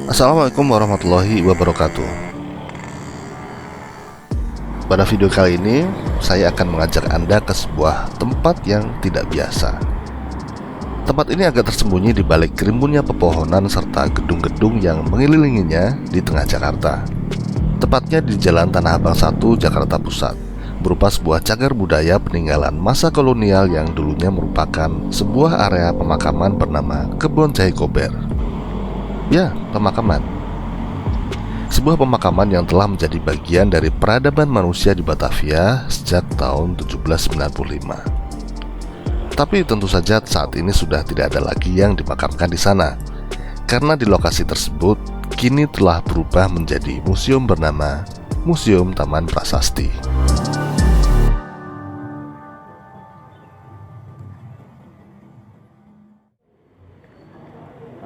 Assalamualaikum warahmatullahi wabarakatuh. Pada video kali ini, saya akan mengajak Anda ke sebuah tempat yang tidak biasa. Tempat ini agak tersembunyi di balik rimbunnya pepohonan serta gedung-gedung yang mengelilinginya di tengah Jakarta. Tepatnya di Jalan Tanah Abang 1, Jakarta Pusat, berupa sebuah cagar budaya peninggalan masa kolonial yang dulunya merupakan sebuah area pemakaman bernama Kebon Jahe Kober. Ya, pemakaman. Sebuah pemakaman yang telah menjadi bagian dari peradaban manusia di Batavia sejak tahun 1795. Tapi tentu saja saat ini sudah tidak ada lagi yang dimakamkan di sana, karena di lokasi tersebut kini telah berubah menjadi museum bernama Museum Taman Prasasti.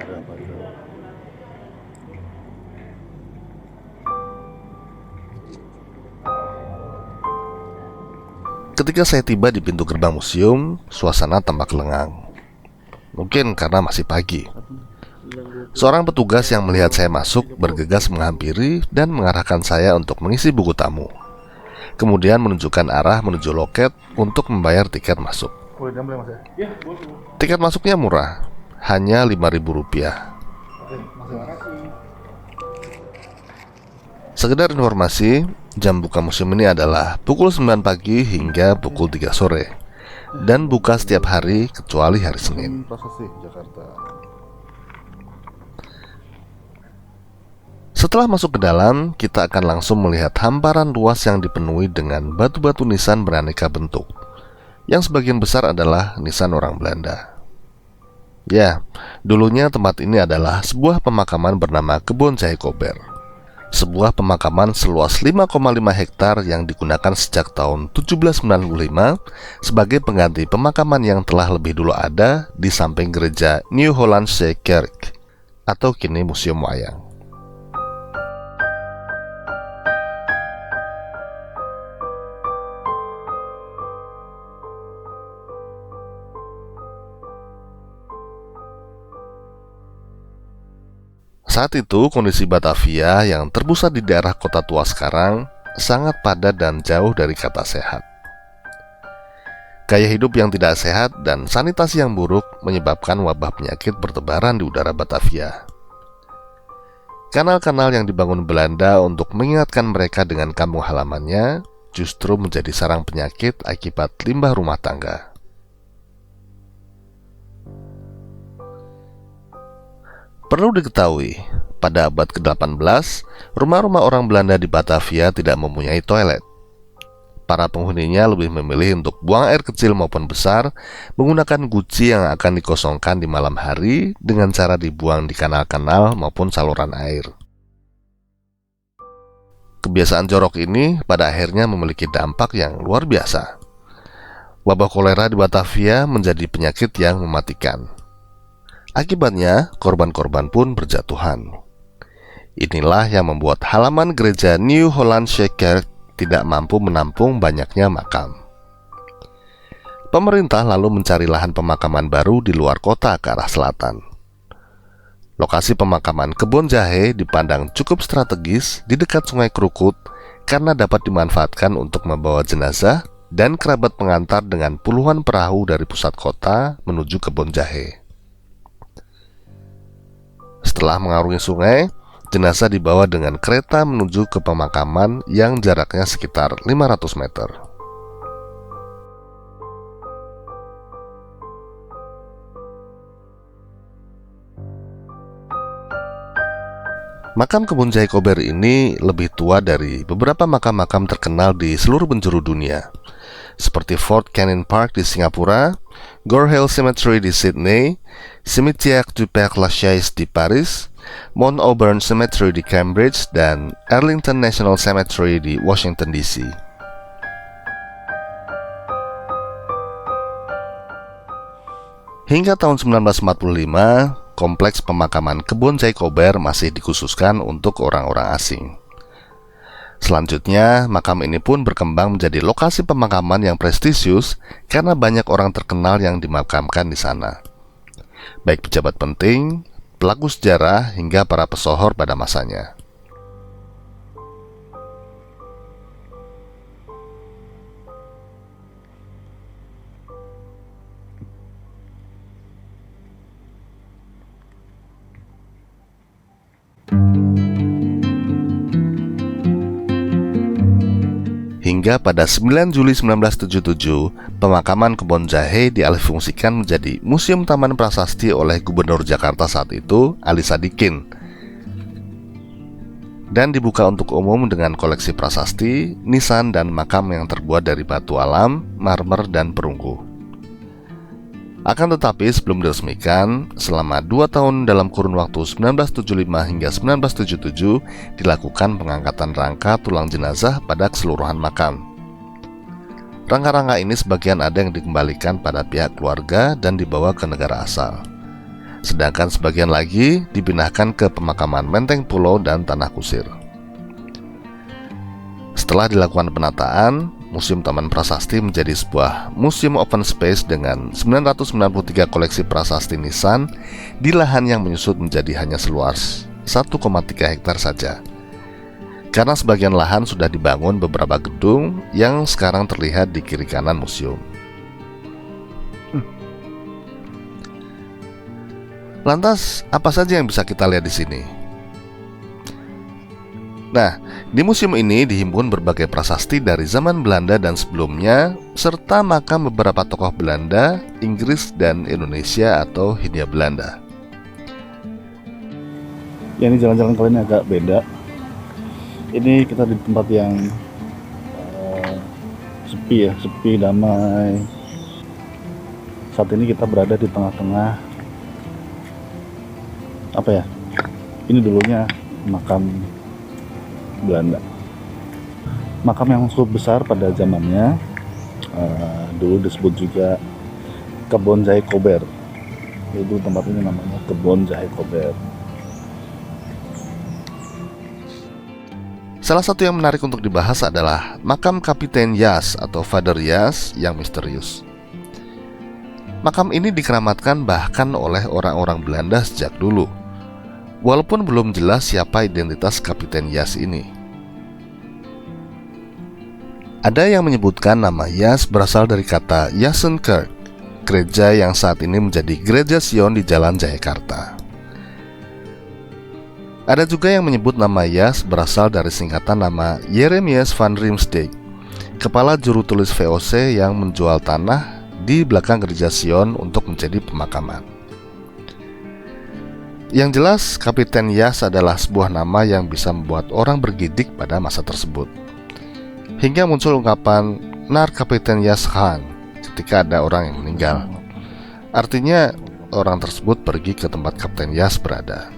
Ada apa itu? Ketika saya tiba di pintu gerbang museum, suasana tampak lengang. Mungkin karena masih pagi. Seorang petugas yang melihat saya masuk bergegas menghampiri dan mengarahkan saya untuk mengisi buku tamu. Kemudian menunjukkan arah menuju loket untuk membayar tiket masuk. Tiket masuknya murah, hanya Rp5.000. Sekedar informasi, jam buka museum ini adalah pukul 9 pagi hingga pukul 3 sore dan buka setiap hari kecuali hari Senin. Setelah masuk ke dalam, kita akan langsung melihat hamparan luas yang dipenuhi dengan batu-batu nisan beraneka bentuk, yang sebagian besar adalah nisan orang Belanda. Ya, dulunya tempat ini adalah sebuah pemakaman bernama Kebon Jahe Kober. Sebuah pemakaman seluas 5,5 hektar yang digunakan sejak tahun 1795 sebagai pengganti pemakaman yang telah lebih dulu ada di samping gereja New Hollandse Kerk atau kini Museum Wayang. Saat itu kondisi Batavia yang terpusat di daerah kota tua sekarang sangat padat dan jauh dari kata sehat. Gaya hidup yang tidak sehat dan sanitasi yang buruk menyebabkan wabah penyakit bertebaran di udara Batavia. Kanal-kanal yang dibangun Belanda untuk mengingatkan mereka dengan kampung halamannya justru menjadi sarang penyakit akibat limbah rumah tangga. Perlu diketahui, pada abad ke-18, rumah-rumah orang Belanda di Batavia tidak mempunyai toilet. Para penghuninya lebih memilih untuk buang air kecil maupun besar menggunakan guci yang akan dikosongkan di malam hari dengan cara dibuang di kanal-kanal maupun saluran air. Kebiasaan jorok ini pada akhirnya memiliki dampak yang luar biasa. Wabah kolera di Batavia menjadi penyakit yang mematikan. Akibatnya, korban-korban pun berjatuhan. Inilah yang membuat halaman gereja New Hollandse Kerk tidak mampu menampung banyaknya makam. Pemerintah lalu mencari lahan pemakaman baru di luar kota ke arah selatan. Lokasi pemakaman Kebon Jahe dipandang cukup strategis di dekat Sungai Krukut karena dapat dimanfaatkan untuk membawa jenazah dan kerabat pengantar dengan puluhan perahu dari pusat kota menuju Kebon Jahe. Setelah mengarungi sungai, jenazah dibawa dengan kereta menuju ke pemakaman yang jaraknya sekitar 500 meter. Makam Kebon Jahe Kober ini lebih tua dari beberapa makam-makam terkenal di seluruh penjuru dunia, seperti Fort Canning Park di Singapura, Gore Hill Cemetery di Sydney, Cimetière du Père Lachaise di Paris, Mount Auburn Cemetery di Cambridge, dan Arlington National Cemetery di Washington DC. Hingga tahun 1945, kompleks pemakaman Kebon Jahe Kober masih dikhususkan untuk orang-orang asing. Selanjutnya, makam ini pun berkembang menjadi lokasi pemakaman yang prestisius karena banyak orang terkenal yang dimakamkan di sana. Baik pejabat penting, pelaku sejarah hingga para pesohor pada masanya. Hingga pada 9 Juli 1977, pemakaman Kebon Jahe dialihfungsikan menjadi Museum Taman Prasasti oleh Gubernur Jakarta saat itu, Ali Sadikin, dan dibuka untuk umum dengan koleksi prasasti, nisan, dan makam yang terbuat dari batu alam, marmer, dan perunggu. Akan tetapi sebelum diresmikan, selama 2 tahun dalam kurun waktu 1975 hingga 1977 dilakukan pengangkatan rangka tulang jenazah pada keseluruhan makam. Rangka-rangka ini sebagian ada yang dikembalikan pada pihak keluarga dan dibawa ke negara asal. Sedangkan sebagian lagi dipindahkan ke pemakaman Menteng Pulau dan Tanah Kusir. Setelah dilakukan penataan, Museum Taman Prasasti menjadi sebuah museum open space dengan 993 koleksi prasasti nisan di lahan yang menyusut menjadi hanya seluas 1,3 hektar saja. Karena sebagian lahan sudah dibangun beberapa gedung yang sekarang terlihat di kiri kanan museum. Lantas, apa saja yang bisa kita lihat di sini? Nah, di museum ini dihimpun berbagai prasasti dari zaman Belanda dan sebelumnya, serta makam beberapa tokoh Belanda, Inggris, dan Indonesia atau Hindia Belanda. Ya, ini jalan-jalan kali ini agak beda. Ini kita di tempat yang sepi, damai. Saat ini kita berada di tengah-tengah ini dulunya makam Belanda. Makam yang cukup besar pada zamannya, dulu disebut juga Kebon Jahe Kober. Itu tempat ini namanya Kebon Jahe Kober. Salah satu yang menarik untuk dibahas adalah makam Kapiten Yas atau Father Yas yang misterius. Makam ini dikeramatkan bahkan oleh orang-orang Belanda sejak dulu, walaupun belum jelas siapa identitas Kapiten Yas ini. Ada yang menyebutkan nama Yas berasal dari kata Yasenkerk, gereja yang saat ini menjadi Gereja Sion di Jalan Jayakarta. Ada juga yang menyebut nama Yas berasal dari singkatan nama Jeremias van Riemsdyk, kepala juru tulis VOC yang menjual tanah di belakang Gereja Sion untuk menjadi pemakaman. Yang jelas, Kapiten Yas adalah sebuah nama yang bisa membuat orang bergidik pada masa tersebut. Hingga muncul ungkapan Nar Kapiten Yas Khan ketika ada orang yang meninggal. Artinya, orang tersebut pergi ke tempat Kapten Yas berada.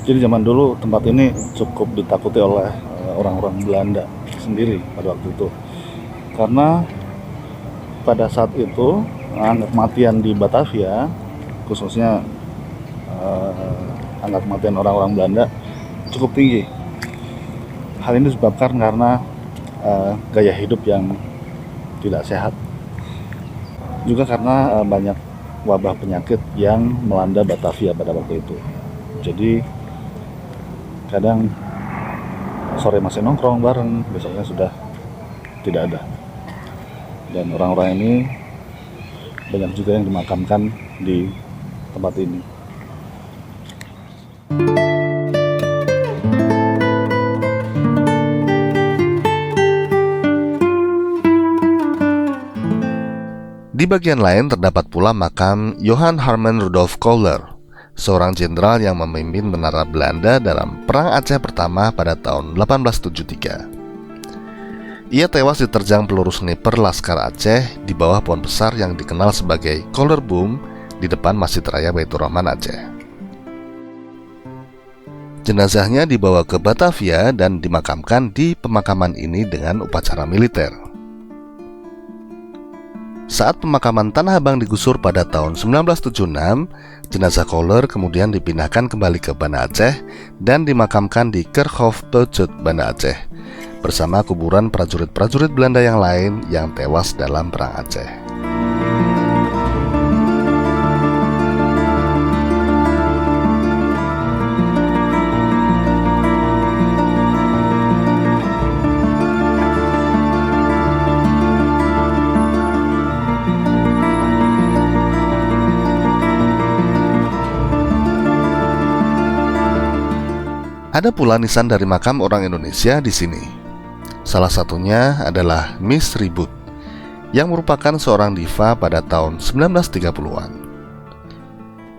Jadi zaman dulu tempat ini cukup ditakuti oleh orang-orang Belanda sendiri pada waktu itu. Karena pada saat itu angka kematian di Batavia, khususnya angka kematian orang-orang Belanda cukup tinggi. Hal ini disebabkan karena gaya hidup yang tidak sehat. Juga karena banyak wabah penyakit yang melanda Batavia pada waktu itu. Jadi kadang sore masih nongkrong bareng, besoknya sudah tidak ada. Dan orang-orang ini banyak juga yang dimakamkan di tempat ini. Di bagian lain terdapat pula makam Johan Herman Rudolf Kohler, seorang jenderal yang memimpin tentara Belanda dalam Perang Aceh pertama pada tahun 1873. Ia tewas diterjang peluru sniper Laskar Aceh di bawah pohon besar yang dikenal sebagai Kohlerboom di depan Masjid Raya Baitur Rahman Aceh. Jenazahnya dibawa ke Batavia dan dimakamkan di pemakaman ini dengan upacara militer. Saat pemakaman Tanah Abang digusur pada tahun 1976, jenazah Kohler kemudian dipindahkan kembali ke Banda Aceh dan dimakamkan di Kerkhof Peucut, Banda Aceh, bersama kuburan prajurit-prajurit Belanda yang lain yang tewas dalam Perang Aceh. Ada pula nisan dari makam orang Indonesia di sini. Salah satunya adalah Miss Ribut, yang merupakan seorang diva pada tahun 1930-an.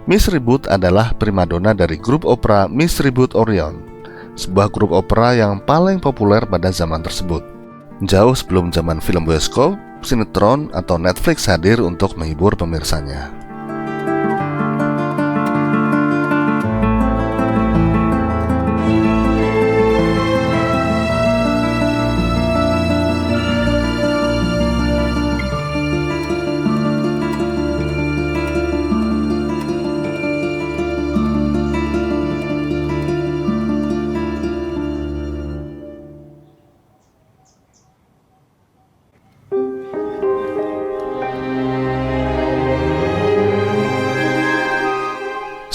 Miss Ribut adalah primadona dari grup opera Miss Ribut Orion, sebuah grup opera yang paling populer pada zaman tersebut, jauh sebelum zaman film bioskop, sinetron, atau Netflix hadir untuk menghibur pemirsanya.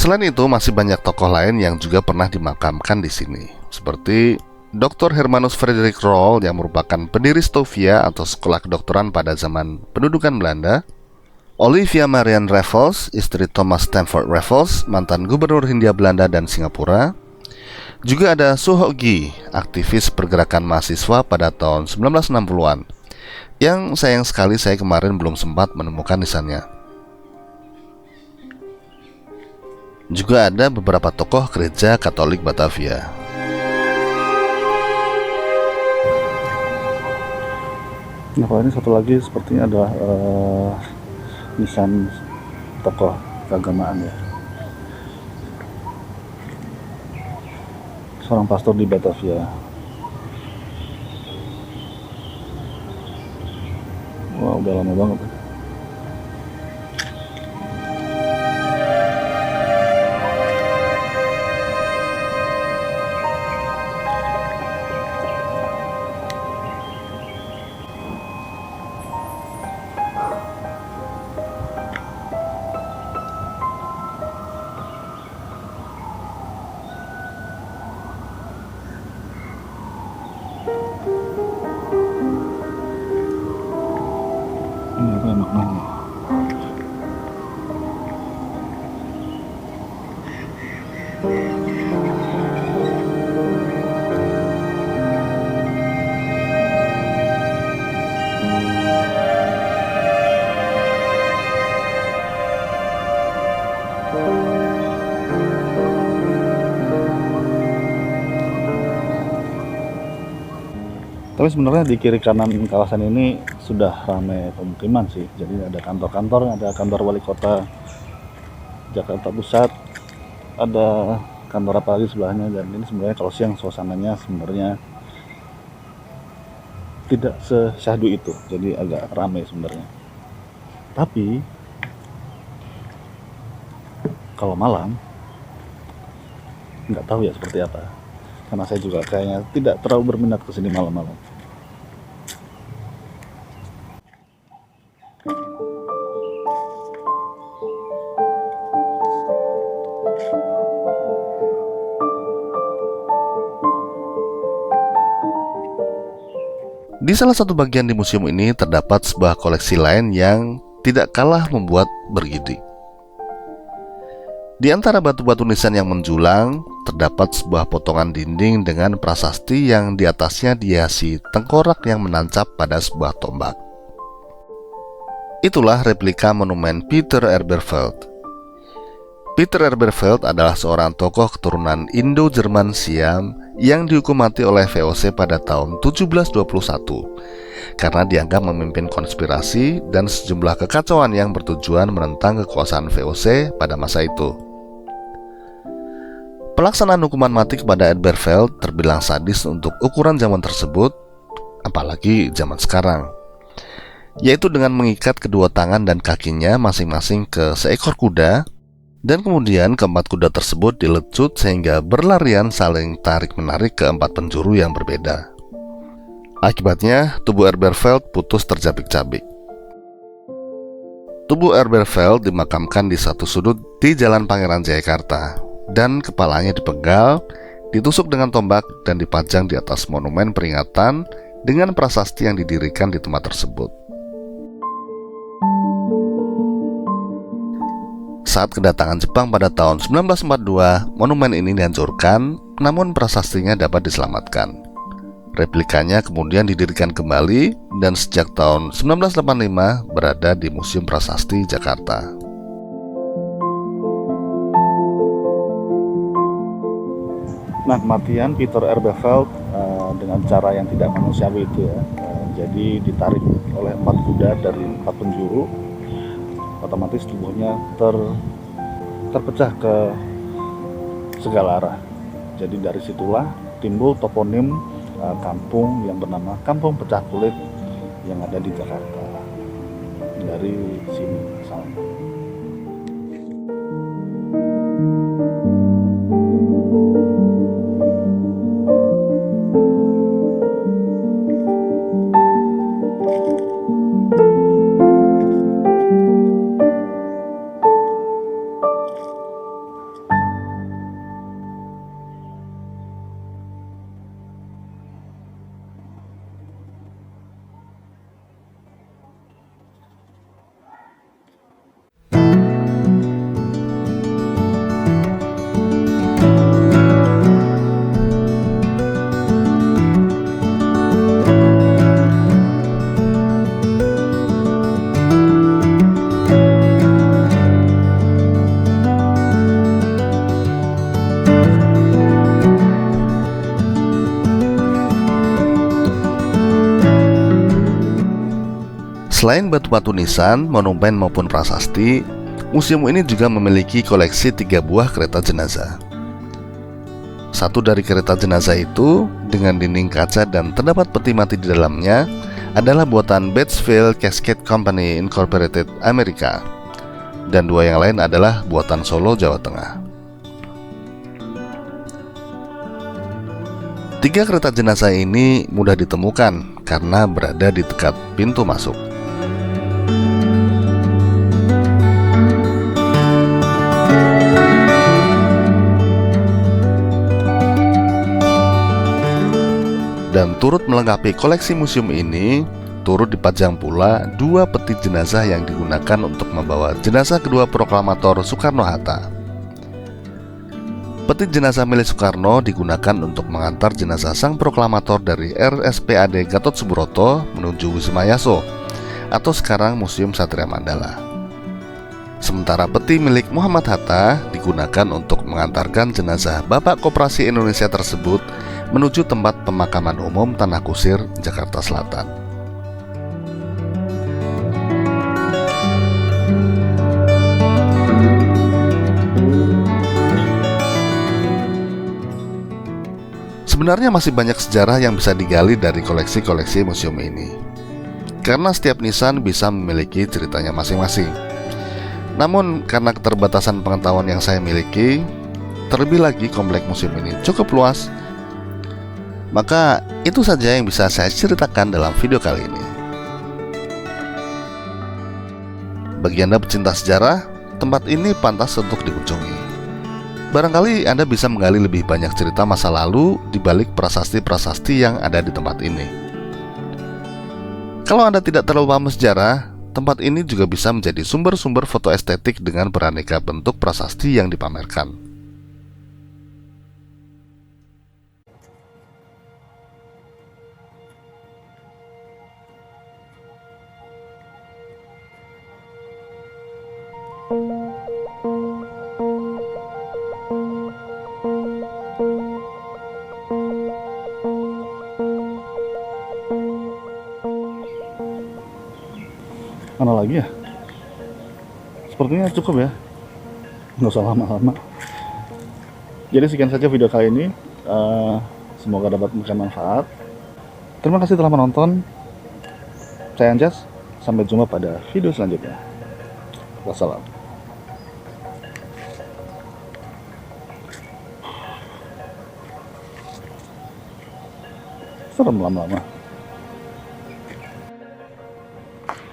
Selain itu, masih banyak tokoh lain yang juga pernah dimakamkan di sini, seperti Dr. Hermanus Frederik Roll yang merupakan pendiri Stovia atau sekolah kedokteran pada zaman pendudukan Belanda, Olivia Marian Raffles, istri Thomas Stamford Raffles, mantan gubernur Hindia Belanda dan Singapura. Juga ada Suho Gi, aktivis pergerakan mahasiswa pada tahun 1960-an, yang sayang sekali saya kemarin belum sempat menemukan nisannya. Juga ada beberapa tokoh gereja Katolik Batavia. Nah, kalau ini satu lagi sepertinya adalah nisan tokoh keagamaan ya. Seorang pastor di Batavia. Wah, udah lama banget. Ini apa maknanya? Tapi sebenarnya di kiri kanan kawasan ini sudah ramai pemukiman sih. Jadi ada kantor-kantor, ada kantor wali kota Jakarta Pusat, ada kantor apa lagi sebelahnya. Dan ini sebenarnya kalau siang suasananya sebenarnya tidak sesyahdu itu, jadi agak ramai sebenarnya. Tapi kalau malam nggak tahu ya seperti apa, karena saya juga kayaknya tidak terlalu berminat ke sini malam-malam. Di salah satu bagian di museum ini terdapat sebuah koleksi lain yang tidak kalah membuat bergidik. Di antara batu-batu nisan yang menjulang, terdapat sebuah potongan dinding dengan prasasti yang di atasnya dihiasi tengkorak yang menancap pada sebuah tombak. Itulah replika monumen Peter Eberfeld. Peter Eberfeld adalah seorang tokoh keturunan Indo-Jerman Siam yang dihukum mati oleh VOC pada tahun 1721 karena dianggap memimpin konspirasi dan sejumlah kekacauan yang bertujuan menentang kekuasaan VOC pada masa itu. Pelaksanaan hukuman mati kepada Eberfeld terbilang sadis untuk ukuran zaman tersebut, apalagi zaman sekarang, yaitu dengan mengikat kedua tangan dan kakinya masing-masing ke seekor kuda, dan kemudian keempat kuda tersebut dilecut sehingga berlarian saling tarik-menarik ke empat penjuru yang berbeda. Akibatnya, tubuh Eberfeld putus tercabik-cabik. Tubuh Eberfeld dimakamkan di satu sudut di Jalan Pangeran Jayakarta, dan kepalanya dipenggal, ditusuk dengan tombak, dan dipajang di atas monumen peringatan dengan prasasti yang didirikan di tempat tersebut. Saat kedatangan Jepang pada tahun 1942, monumen ini dihancurkan namun prasastinya dapat diselamatkan. Replikanya kemudian didirikan kembali dan sejak tahun 1985 berada di Museum Prasasti Jakarta. Nah, kematian Peter R. Beveld dengan cara yang tidak manusiawi itu ya, jadi ditarik oleh 4 kuda dari 4 penjuru, otomatis tubuhnya terpecah ke segala arah. Jadi dari situlah timbul toponim kampung yang bernama Kampung Pecah Kulit yang ada di Jakarta. Dari sini misalnya. Selain batu-batu nisan, monumen maupun prasasti, museum ini juga memiliki koleksi 3 buah kereta jenazah. Satu dari kereta jenazah itu, dengan dinding kaca dan terdapat peti mati di dalamnya, adalah buatan Batesville Casket Company Incorporated Amerika, dan 2 yang lain adalah buatan Solo, Jawa Tengah. 3 kereta jenazah ini mudah ditemukan karena berada di dekat pintu masuk. Dan turut melengkapi koleksi museum ini, turut dipajang pula 2 peti jenazah yang digunakan untuk membawa jenazah kedua proklamator Soekarno-Hatta. Peti jenazah milik Soekarno digunakan untuk mengantar jenazah sang proklamator dari RSPAD Gatot Subroto menuju Wisma Yaso, atau sekarang Museum Satria Mandala. Sementara peti milik Muhammad Hatta digunakan untuk mengantarkan jenazah Bapak Koperasi Indonesia tersebut menuju tempat pemakaman umum Tanah Kusir, Jakarta Selatan. Sebenarnya masih banyak sejarah yang bisa digali dari koleksi-koleksi museum ini, karena setiap nisan bisa memiliki ceritanya masing-masing. Namun karena keterbatasan pengetahuan yang saya miliki, terlebih lagi komplek museum ini cukup luas, maka itu saja yang bisa saya ceritakan dalam video kali ini. Bagi Anda pecinta sejarah, tempat ini pantas untuk dikunjungi. Barangkali Anda bisa menggali lebih banyak cerita masa lalu di balik prasasti-prasasti yang ada di tempat ini. Kalau Anda tidak terlalu paham sejarah, tempat ini juga bisa menjadi sumber-sumber foto estetik dengan beraneka bentuk prasasti yang dipamerkan. Mana lagi ya? Sepertinya cukup ya, nggak usah lama-lama. Jadi sekian saja video kali ini. Semoga dapat memberikan manfaat. Terima kasih telah menonton. Saya Anjas. Sampai jumpa pada video selanjutnya. Wassalam. Serem lama-lama.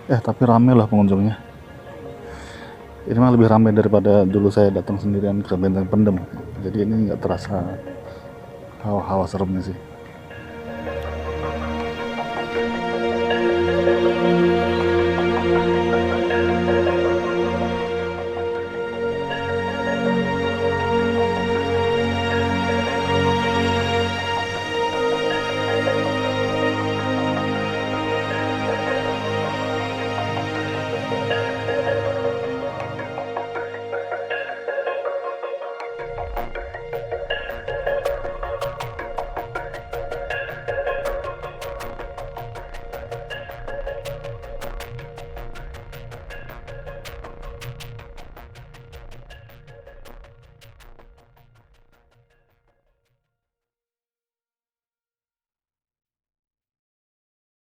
Tapi rame lah pengunjungnya. Ini mah lebih ramai daripada dulu saya datang sendirian ke Benteng Pendem. Jadi ini nggak terasa hawa-hawa seremnya sih.